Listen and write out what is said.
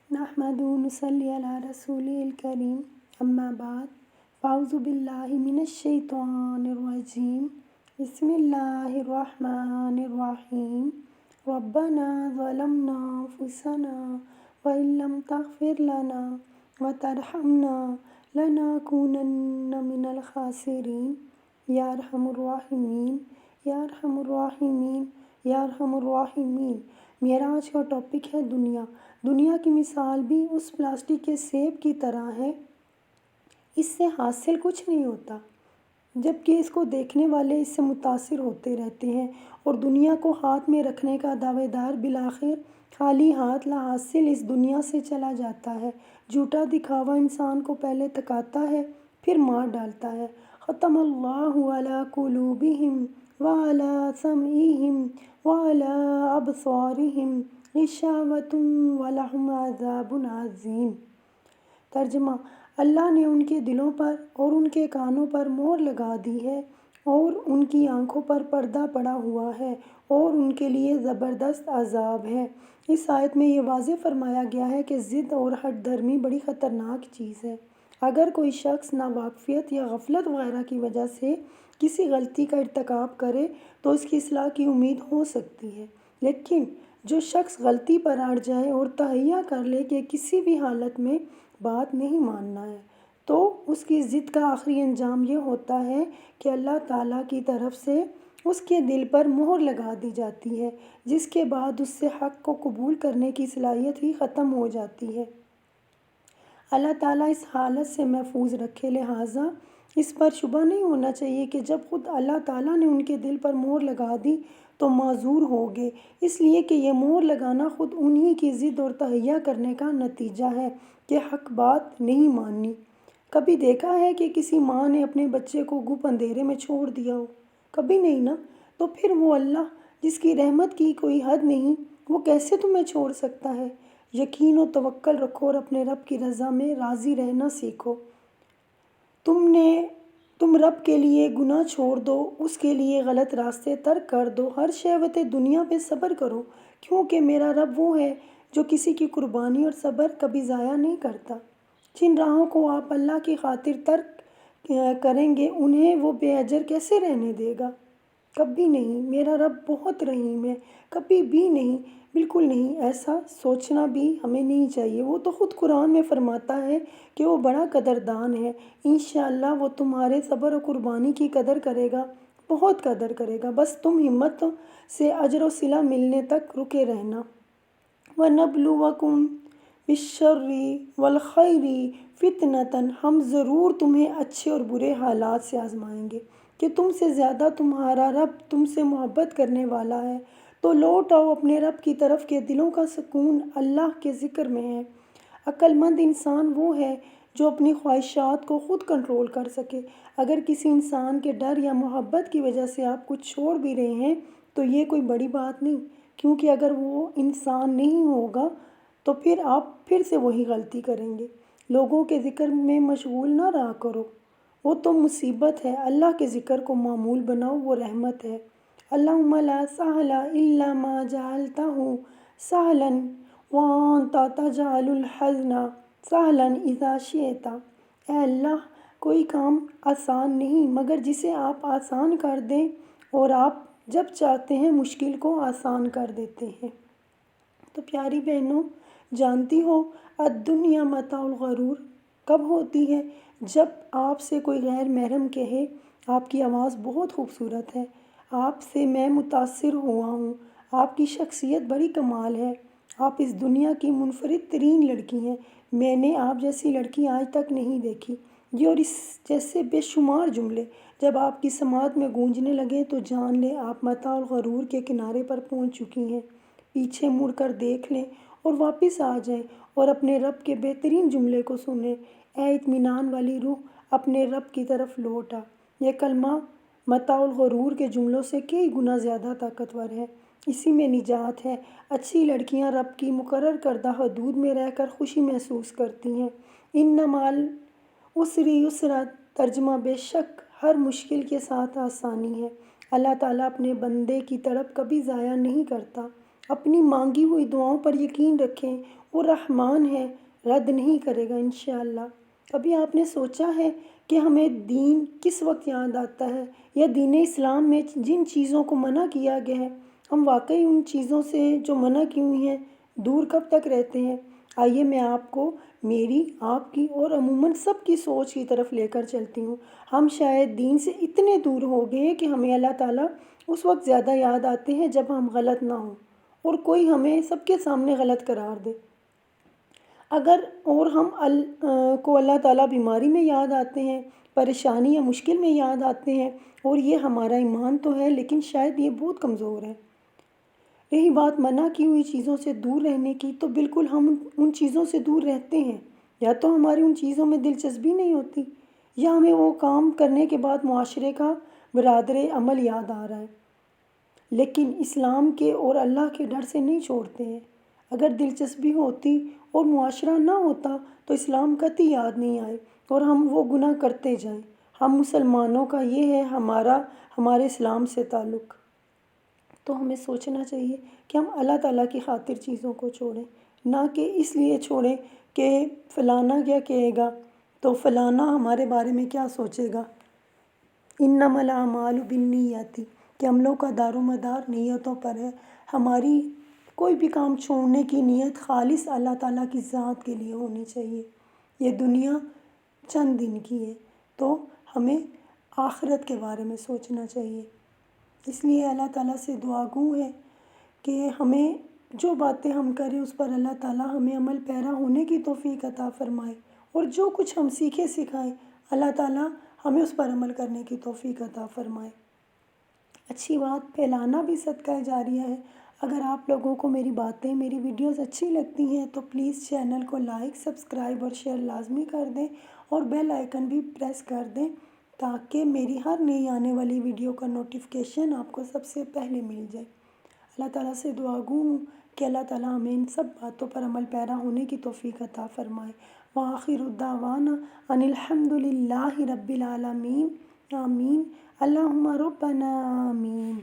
نحمد نصلی علی رسول الکریم اما بعد فاعوذ باللہ من الشیطان الرجیم بسم اللہ الرحمن الرحیم ربنا ظلمنا انفسنا وإن لم تغفر لنا وترحمنا لنكونن من الخاسرین یا ارحم الراحمین یا ارحم الراحمین یا ارحم الراحمین۔ میرا آج کا ٹاپک ہے دنیا کی مثال بھی اس پلاسٹک کے سیب کی طرح ہے، اس سے حاصل کچھ نہیں ہوتا، جبکہ اس کو دیکھنے والے اس سے متاثر ہوتے رہتے ہیں، اور دنیا کو ہاتھ میں رکھنے کا دعوے دار بالآخر خالی ہاتھ لا حاصل اس دنیا سے چلا جاتا ہے۔ جھوٹا دکھاوا انسان کو پہلے تھکاتا ہے پھر مار ڈالتا ہے۔ ختم اللہ علی قلوبہم وعلی سمعہم وعلی ابصارہم غشاوۃ ولہم عذاب عظیم۔ ترجمہ: اللہ نے ان کے دلوں پر اور ان کے کانوں پر مہر لگا دی ہے اور ان کی آنکھوں پر پردہ پڑا ہوا ہے اور ان کے لیے زبردست عذاب ہے۔ اس آیت میں یہ واضح فرمایا گیا ہے کہ ضد اور ہٹ دھرمی بڑی خطرناک چیز ہے۔ اگر کوئی شخص ناواقفیت یا غفلت وغیرہ کی وجہ سے کسی غلطی کا ارتکاب کرے تو اس کی اصلاح کی امید ہو سکتی ہے، لیکن جو شخص غلطی پر اڑ جائے اور تہیہ کر لے کہ کسی بھی حالت میں بات نہیں ماننا ہے، تو اس کی ضد کا آخری انجام یہ ہوتا ہے کہ اللہ تعالیٰ کی طرف سے اس کے دل پر مہر لگا دی جاتی ہے، جس کے بعد اس سے حق کو قبول کرنے کی صلاحیت ہی ختم ہو جاتی ہے۔ اللہ تعالیٰ اس حالت سے محفوظ رکھے، لہٰذا اس پر شبہ نہیں ہونا چاہیے کہ جب خود اللہ تعالیٰ نے ان کے دل پر مہر لگا دی تو معذور ہو گئے، اس لیے کہ یہ مہر لگانا خود انہی کی ضد اور تہیہ کرنے کا نتیجہ ہے کہ حق بات نہیں ماننی۔ کبھی دیکھا ہے کہ کسی ماں نے اپنے بچے کو گپ اندھیرے میں چھوڑ دیا ہو؟ کبھی نہیں نا۔ تو پھر وہ اللہ جس کی رحمت کی کوئی حد نہیں، وہ کیسے تمہیں چھوڑ سکتا ہے؟ یقین و توکل رکھو اور اپنے رب کی رضا میں راضی رہنا سیکھو۔ تم رب کے لیے گناہ چھوڑ دو، اس کے لیے غلط راستے ترک کر دو، ہر شہوت دنیا پہ صبر کرو، کیونکہ میرا رب وہ ہے جو کسی کی قربانی اور صبر کبھی ضائع نہیں کرتا۔ جن راہوں کو آپ اللہ کی خاطر ترک کریں گے انہیں وہ بے اجر کیسے رہنے دے گا؟ کبھی نہیں۔ میرا رب بہت رحیم ہے، کبھی بھی نہیں، بالکل نہیں۔ ایسا سوچنا بھی ہمیں نہیں چاہیے۔ وہ تو خود قرآن میں فرماتا ہے کہ وہ بڑا قدردان ہے، انشاءاللہ وہ تمہارے صبر و قربانی کی قدر کرے گا، بہت قدر کرے گا، بس تم ہمت سے اجر و صلہ ملنے تک رکے رہنا۔ وَنَبْلُوَكُمْ بِالشَّرِّ وَالْخَيْرِ فِتْنَةً، ہم ضرور تمہیں اچھے اور برے حالات سے آزمائیں گے کہ تم سے زیادہ تمہارا رب تم سے محبت کرنے والا ہے، تو لوٹ آؤ اپنے رب کی طرف کہ دلوں کا سکون اللہ کے ذکر میں ہے۔ عقل مند انسان وہ ہے جو اپنی خواہشات کو خود کنٹرول کر سکے۔ اگر کسی انسان کے ڈر یا محبت کی وجہ سے آپ کچھ چھوڑ بھی رہے ہیں تو یہ کوئی بڑی بات نہیں، کیونکہ اگر وہ انسان نہیں ہوگا تو پھر آپ پھر سے وہی غلطی کریں گے۔ لوگوں کے ذکر میں مشغول نہ رہا کرو، وہ تو مصیبت ہے۔ اللہ کے ذکر کو معمول بناؤ، وہ رحمت ہے۔ اللہم لا سہل الا ما جعلتہ سہلا وانت تجعل الحزن سہلا اذا شئت۔ اے اللہ، کوئی کام آسان نہیں مگر جسے آپ آسان کر دیں، اور آپ جب چاہتے ہیں مشکل کو آسان کر دیتے ہیں۔ تو پیاری بہنوں، جانتی ہو الدنیا متاع الغرور کب ہوتی ہے؟ جب آپ سے کوئی غیر محرم کہے آپ کی آواز بہت خوبصورت ہے، آپ سے میں متاثر ہوا ہوں، آپ کی شخصیت بڑی کمال ہے، آپ اس دنیا کی منفرد ترین لڑکی ہیں، میں نے آپ جیسی لڑکی آج تک نہیں دیکھی۔ یہ اور اس جیسے بے شمار جملے جب آپ کی سماعت میں گونجنے لگے تو جان لیں آپ متاع الغرور کے کنارے پر پہنچ چکی ہیں۔ پیچھے مڑ کر دیکھ لیں اور واپس آ جائیں اور اپنے رب کے بہترین جملے کو سنیں، اے اطمینان والی روح، اپنے رب کی طرف لوٹ آ۔ یہ کلمہ متاع الغرور کے جملوں سے کئی گنا زیادہ طاقتور ہے، اسی میں نجات ہے۔ اچھی لڑکیاں رب کی مقرر کردہ حدود میں رہ کر خوشی محسوس کرتی ہیں۔ ان مع العسر یسرا، ترجمہ: بے شک ہر مشکل کے ساتھ آسانی ہے۔ اللہ تعالیٰ اپنے بندے کی طلب کبھی ضائع نہیں کرتا۔ اپنی مانگی ہوئی دعاؤں پر یقین رکھیں، وہ رحمان ہے، رد نہیں کرے گا انشاءاللہ۔ کبھی آپ نے سوچا ہے کہ ہمیں دین کس وقت یاد آتا ہے، یا دین اسلام میں جن چیزوں کو منع کیا گیا ہے ہم واقعی ان چیزوں سے جو منع کی ہوئی ہیں دور کب تک رہتے ہیں؟ آئیے میں آپ کو میری، آپ کی اور عموماً سب کی سوچ کی طرف لے کر چلتی ہوں۔ ہم شاید دین سے اتنے دور ہو گئے ہیں کہ ہمیں اللہ تعالیٰ اس وقت زیادہ یاد آتے ہیں جب ہم غلط نہ ہوں اور کوئی ہمیں سب کے سامنے غلط قرار دے۔ اگر اور ہم کو اللہ تعالیٰ بیماری میں یاد آتے ہیں، پریشانی یا مشکل میں یاد آتے ہیں، اور یہ ہمارا ایمان تو ہے لیکن شاید یہ بہت کمزور ہے۔ رہی بات منع کی ہوئی چیزوں سے دور رہنے کی، تو بالکل ہم ان چیزوں سے دور رہتے ہیں، یا تو ہماری ان چیزوں میں دلچسپی نہیں ہوتی، یا ہمیں وہ کام کرنے کے بعد معاشرے کا برادر عمل یاد آ رہا ہے، لیکن اسلام کے اور اللہ کے ڈر سے نہیں چھوڑتے ہیں۔ اگر دلچسپی ہوتی اور معاشرہ نہ ہوتا تو اسلام قطعی یاد نہیں آئے اور ہم وہ گناہ کرتے جائیں۔ ہم مسلمانوں کا یہ ہے ہمارے اسلام سے تعلق۔ تو ہمیں سوچنا چاہیے کہ ہم اللہ تعالیٰ کی خاطر چیزوں کو چھوڑیں، نہ کہ اس لیے چھوڑیں کہ فلانا کیا کہے گا، تو فلانا ہمارے بارے میں کیا سوچے گا۔ انما الاعمال بالنیات، کہ ہم لوگ کا دار و مدار نیتوں پر ہے۔ ہماری کوئی بھی کام چھوڑنے کی نیت خالص اللہ تعالیٰ کی ذات کے لیے ہونی چاہیے۔ یہ دنیا چند دن کی ہے، تو ہمیں آخرت کے بارے میں سوچنا چاہیے۔ اس لیے اللہ تعالیٰ سے دعا گو ہے کہ ہمیں جو باتیں ہم کریں اس پر اللہ تعالیٰ ہمیں عمل پیرا ہونے کی توفیق عطا فرمائے، اور جو کچھ ہم سیکھے سکھائیں اللہ تعالیٰ ہمیں اس پر عمل کرنے کی توفیق عطا فرمائے۔ اچھی بات پھیلانا بھی صدقہ جاریہ ہے۔ اگر آپ لوگوں کو میری باتیں، میری ویڈیوز اچھی لگتی ہیں تو پلیز چینل کو لائک، سبسکرائب اور شیئر لازمی کر دیں، اور بیل آئیکن بھی پریس کر دیں تاکہ میری ہر نئی آنے والی ویڈیو کا نوٹیفیکیشن آپ کو سب سے پہلے مل جائے۔ اللہ تعالیٰ سے دعا گو ہوں کہ اللہ تعالیٰ ہمیں ان سب باتوں پر عمل پیرا ہونے کی توفیق عطا فرمائے۔ وآخر دعوانا ان الحمد للہ رب العالمین، آمین، اللہم ربنا آمین۔